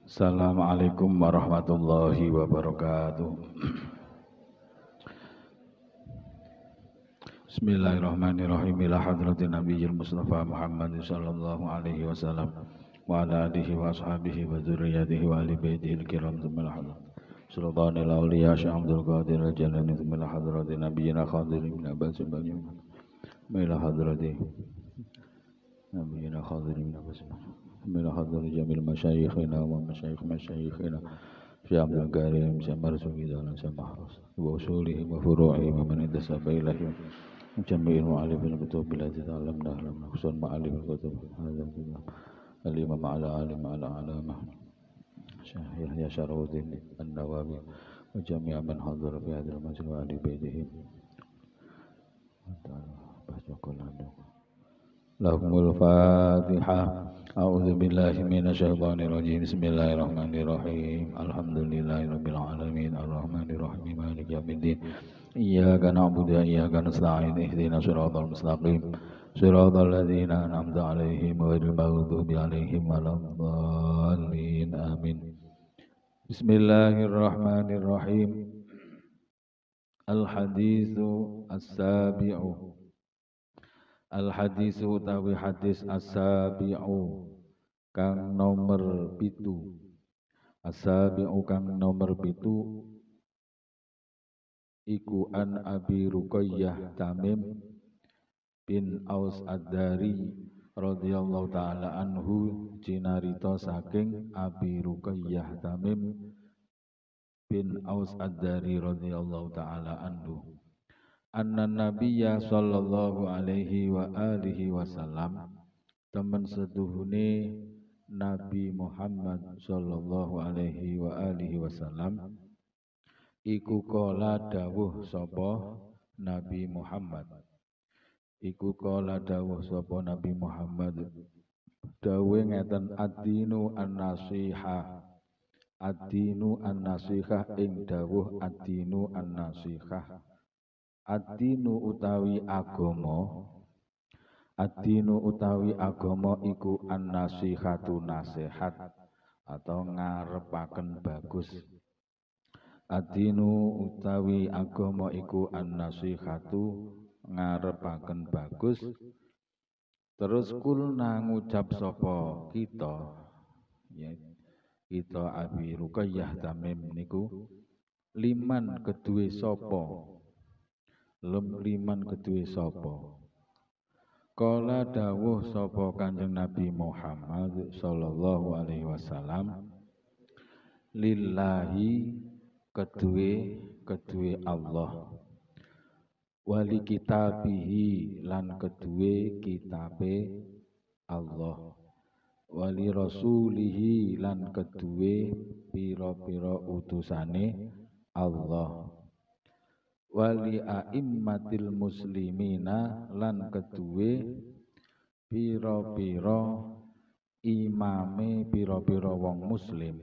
Assalamualaikum warahmatullahi wabarakatuh. Bismillahirrahmanirrahim. Ila hadratin Nabiyil Mustafa Muhammad sallallahu alaihi wasallam wa ala alihi wa ashabihi wa dzurriyyatihi wa ali baitihi al-kiram tsumma al-hadrat. Sultanil awliya Syekh Abdul Qadir al-Jalani tsumma hadratin Nabiyyina khadirin min abasin banyu. Ila hadratin Nabiyyina khadirin min abasin. من حضر جميع مشايخنا ومشايخ في عبد الكريم سمرسوي دانا سمحرس وأصولهم وفروعهم ومن انتسب إليهم جميع المعلم الكتب التي تعلمناها لم نقصر معلم الكتب هذا الكتاب الإمام على عالم على علامة يحيى شرف الدين النووي وجميع من حضر في هذا المسجد وآل بيتهم لهم الفاتحة. أعوذ بالله من الشيطان الرجيم. بسم الله الرحمن الرحيم. الحمد لله رب العالمين الرحمن الرحيم مالك يوم الدين. إياك نعبد وإياك نستعين اهدنا الصراط المستقيم صراط الذين أنعمت عليهم غير المغضوب عليهم ولا الضالين آمين. بسم الله الرحمن الرحيم. الحديث السابع. Al-hadis utawi hadis as-sabi'u kang nomor 7. As-sabi'u kang nomor 7 iku an Abi Ruqayyah Tamim bin Aus Ad-Dari radhiyallahu taala anhu, cinarita saking Abi Ruqayyah Tamim bin Aus Ad-Dari radhiyallahu taala anhu. Anna Nabiyya sallallahu alaihi wa alihi wasallam, temen seduhune Nabi Muhammad sallallahu alaihi wa alihi wasallam iku kala dawuh sapa Nabi Muhammad. Iku kala dawuh sapa Nabi Muhammad, dawuh ngeten, ad-dinu an-nasihah. Ad-dinu an-nasihah ing dawuh ad-dinu an-nasihah. Ad-dinu utawi agama. Ad-dinu utawi agama iku an-nasihatu nasihat atau ngarepaken bagus. Ad-dinu utawi agama iku an-nasihatu ngarepaken bagus. Terus kulna ngucap sapa kita, ya, kita Abi Ruqayyah Tamim niku, liman kedue sapa, liman kedue sapa. Kala dawuh sapa Kanjeng Nabi Muhammad sallallahu alaihi wasallam, lillahi kedue Allah, wali kitabihi lan kedue kitabe Allah, wali rasulihi lan kedue pira-pira utusane Allah, wali a'immatil muslimina lan kedue pira-pira imame pira-pira wong muslim.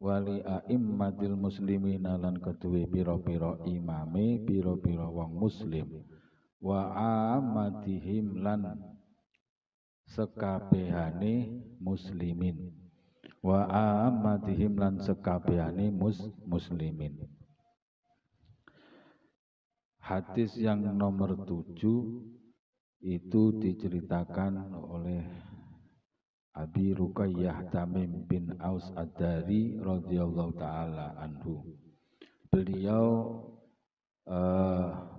Wali a'immatil muslimina lan kedue pira-pira imame pira-pira wong muslim. Wa ammatihim lan sekabehane muslimin. Wa ammatihim lan sekabehane muslimin. Hadis yang nomor 7 itu diceritakan oleh Abi Ruqayyah Tamim bin Aus Ad-Dari radhiyallahu taala anhu. Beliau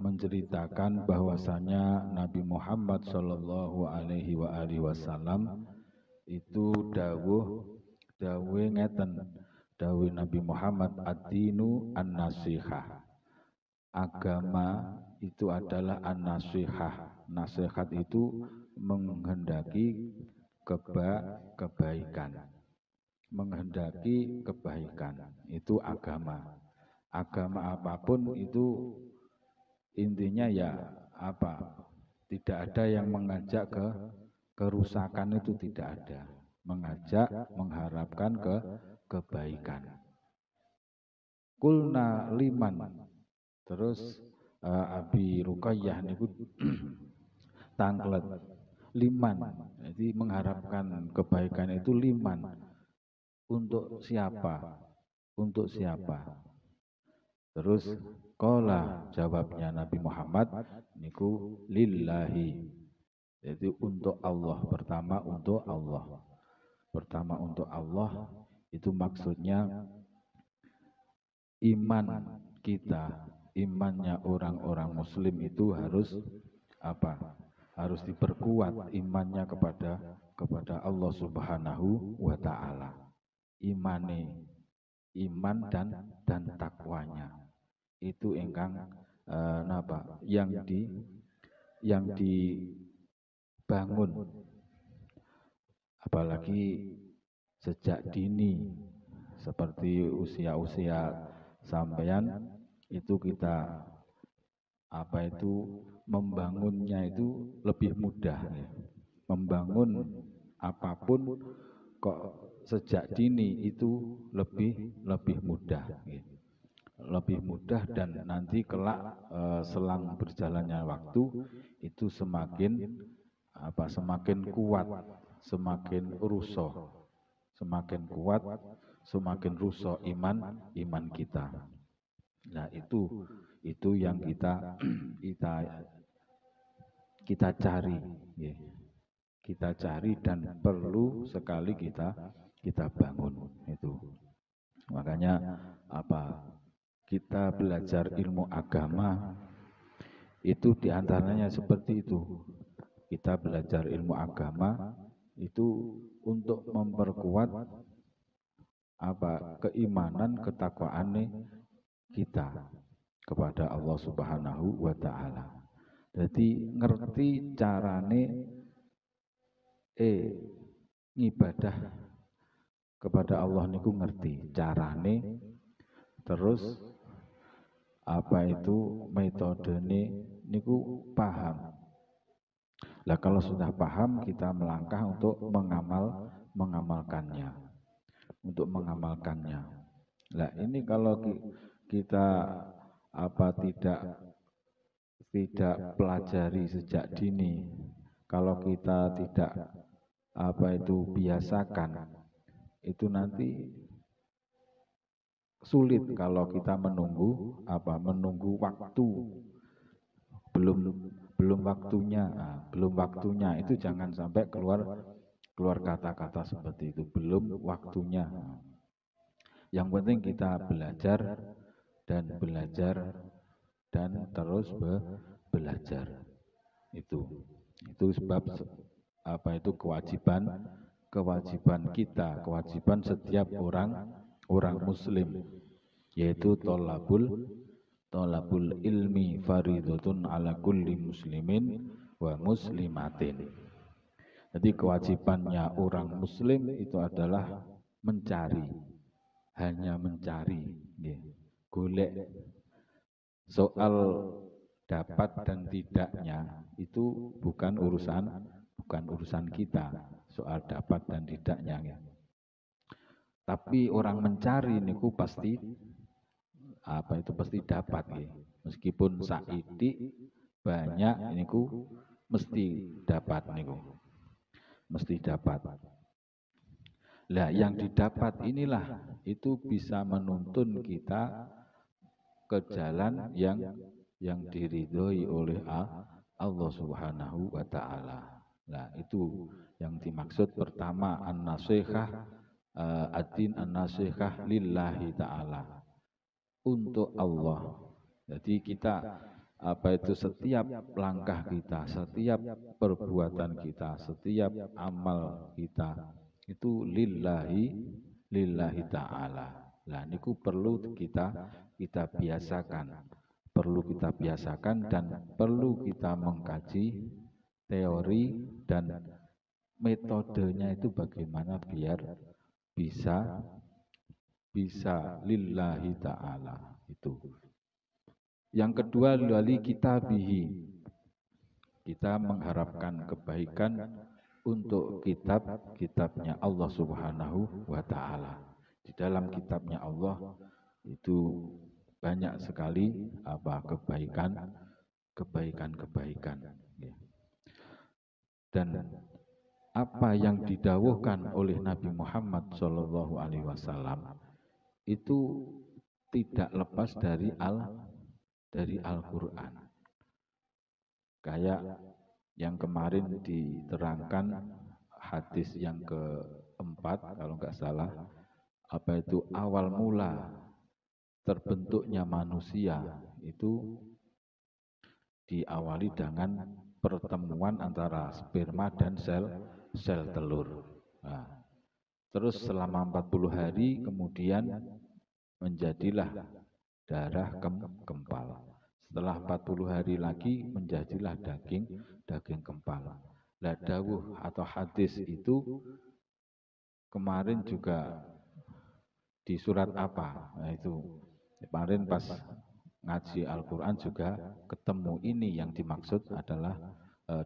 menceritakan bahwasanya Nabi Muhammad sallallahu alaihi wasallam itu dawuh ngeten, dawuh Nabi Muhammad, ad-dinu an-nasihah. Agama itu adalah an-nasihah. Nasihat itu menghendaki kebaikan. Menghendaki kebaikan itu agama. Agama apapun itu intinya ya apa? Tidak ada yang mengajak ke kerusakan, itu tidak ada. Mengajak, mengharapkan kebaikan. Kulna liman, Terus Abi Ruqayyah niku tanglet liman. Jadi mengharapkan kebaikan itu liman. Untuk siapa? Untuk siapa? Terus qala jawabnya Nabi Muhammad niku lillahi. Jadi untuk Allah, pertama untuk Allah. Pertama untuk Allah itu maksudnya iman kita, imannya orang-orang muslim itu harus apa? Harus diperkuat imannya kepada Allah Subhanahu wa taala. Iman dan takwanya. Itu ingkang napa? Yang dibangun apalagi sejak dini seperti usia-usia sampean itu kita membangunnya itu lebih mudah ya. Membangun apapun kok sejak dini itu lebih mudah ya. Lebih mudah dan nanti kelak selang berjalannya waktu itu semakin kuat, semakin rusuh, semakin kuat, semakin rusuh iman kita. Nah itu yang kita cari, ya. Kita cari dan perlu sekali kita bangun itu. Makanya kita belajar ilmu agama itu diantaranya seperti itu. Kita belajar ilmu agama itu untuk memperkuat keimanan, ketakwaan kita kepada Allah Subhanahu wa taala. Jadi ngerti carane ngibadah kepada Allah niku ngerti carane, terus metodene niku paham. Lah kalau sudah paham kita melangkah untuk mengamalkannya. Untuk mengamalkannya. Lah ini kalau kita tidak pelajari sejak dini, kalau kita tidak biasakan, itu nanti sulit kalau kita menunggu waktu belum waktunya itu jangan sampai keluar kata-kata seperti itu, belum waktunya. Yang penting kita belajar dan terus belajar. Itu sebab kewajiban kita, kewajiban setiap orang muslim, yaitu tolabul ilmi faridatun ala kulli muslimin wa muslimatin. Jadi kewajibannya orang muslim itu adalah mencari, hanya mencari, golek. Soal dapat dan tidaknya itu bukan urusan kita, soal dapat dan tidaknya ya. Tapi orang mencari niku pasti pasti dapat ya. Meskipun saiki banyak niku mesti dapat niku. Mesti dapat. Lah yang didapat inilah itu bisa menuntun kita ke jalan yang diridhoi oleh Allah Subhanahu wa taala. Nah, itu yang dimaksud pertama an-nasihah ad-din an-nasihah lillahi taala. Untuk Allah. Jadi kita setiap langkah kita, setiap perbuatan kita, setiap amal kita itu lillahi ta'ala. Nah, niku perlu kita biasakan. Perlu kita biasakan dan perlu kita mengkaji teori dan metodenya itu bagaimana biar bisa lillahi ta'ala itu. Yang kedua, wali kitabihi. Kita mengharapkan kebaikan untuk kitabnya Allah Subhanahu wa taala. Di dalam kitabnya Allah itu banyak sekali kebaikan. Ya. Dan apa yang didawuhkan oleh Nabi Muhammad Shallallahu Alaihi Wasallam itu tidak lepas dari Al-Quran. Kayak yang kemarin diterangkan hadis yang keempat, kalau nggak salah, apa itu awal mula terbentuknya manusia itu diawali dengan pertemuan antara sperma dan sel telur. Nah, terus selama 40 hari kemudian menjadilah darah kempal. Setelah 40 hari lagi menjadilah daging kempal. Lah dawuh atau hadis itu kemarin juga di surat apa? Nah itu kemarin pas ngaji Al-Quran juga ketemu ini yang dimaksud adalah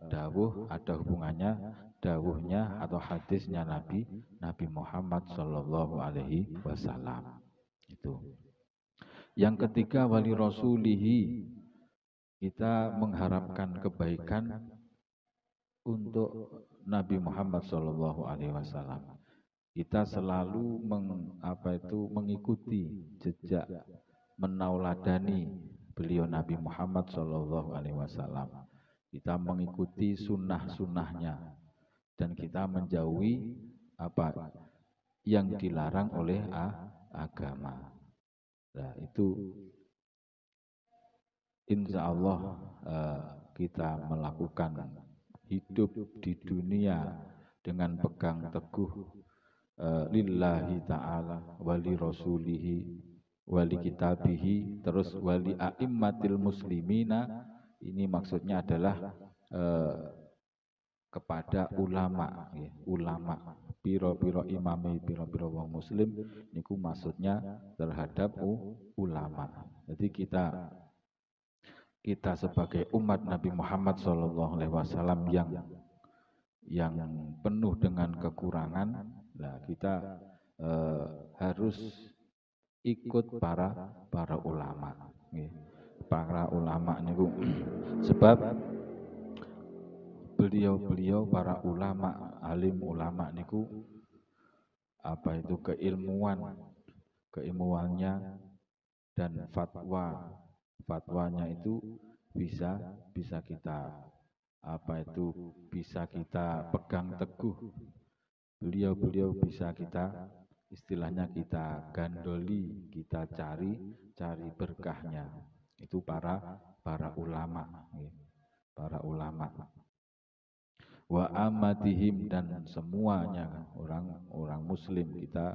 dawuh, ada hubungannya dawuhnya atau hadisnya Nabi Muhammad Shallallahu Alaihi Wasallam. Itu. Yang ketiga, wali rasulihi, kita mengharapkan kebaikan untuk Nabi Muhammad Shallallahu Alaihi Wasallam. Kita selalu mengikuti jejak, menauladani beliau Nabi Muhammad Shallallahu Alaihi Wasallam. Kita mengikuti sunnah-sunnahnya dan kita menjauhi apa yang dilarang oleh agama. Nah, itu insya Allah kita melakukan hidup di dunia dengan pegang teguh lillahi ta'ala wali rasulihi wali kitabihi terus wali a'immatil muslimina. Ini maksudnya adalah kepada ulama, ya, ulama piro-piro imami, piro-piro wong muslim niku maksudnya terhadap ulama. Jadi kita sebagai umat Nabi Muhammad SAW yang penuh dengan kekurangan, nah kita harus ikut para ulama, ya. Para ulama niku sebab beliau para ulama, alim ulama niku apa itu keilmuannya dan fatwanya itu bisa kita bisa kita pegang teguh. Beliau bisa kita istilahnya kita gandoli, kita cari berkahnya. Itu para ulama, para ulama. Wa amatihim, dan semuanya orang muslim kita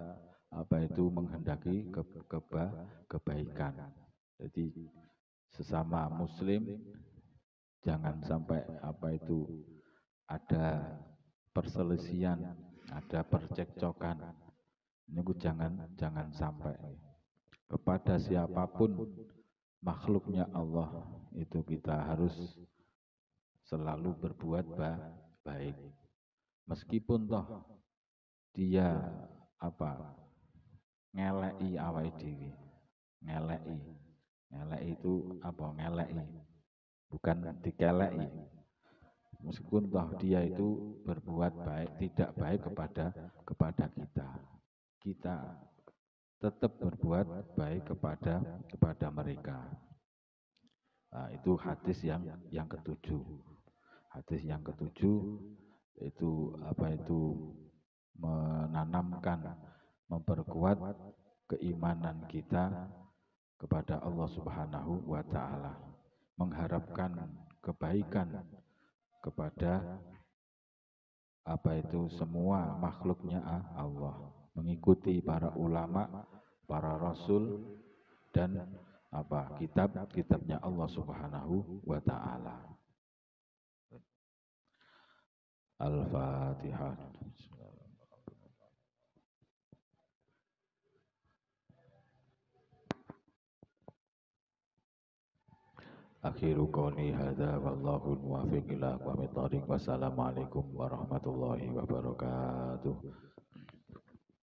menghendaki kebaikan. Jadi sesama muslim jangan sampai ada perselisihan, ada percekcokan. Ini jangan sampai. Kepada siapapun makhluknya Allah itu kita harus selalu berbuat baik. Meskipun toh dia ngeleki awake dhewe. Ngeleki itu ngeleki, bukan dikeleki. Meskipun toh dia itu berbuat baik, tidak baik kepada kita tetap berbuat baik kepada mereka. Nah, itu hadis yang ketujuh. Hadis yang ketujuh itu menanamkan, memperkuat keimanan kita kepada Allah Subhanahu wa Ta'ala, mengharapkan kebaikan kepada semua makhluknya Allah, mengikuti para ulama, para rasul, dan kitabnya Allah Subhanahu wa Ta'ala. Al-Fatihah. Akhiru qawli hadza wallahu muwaffiq ila aqwamit thoriq. Wassalamualaikum warahmatullahi wabarakatuh.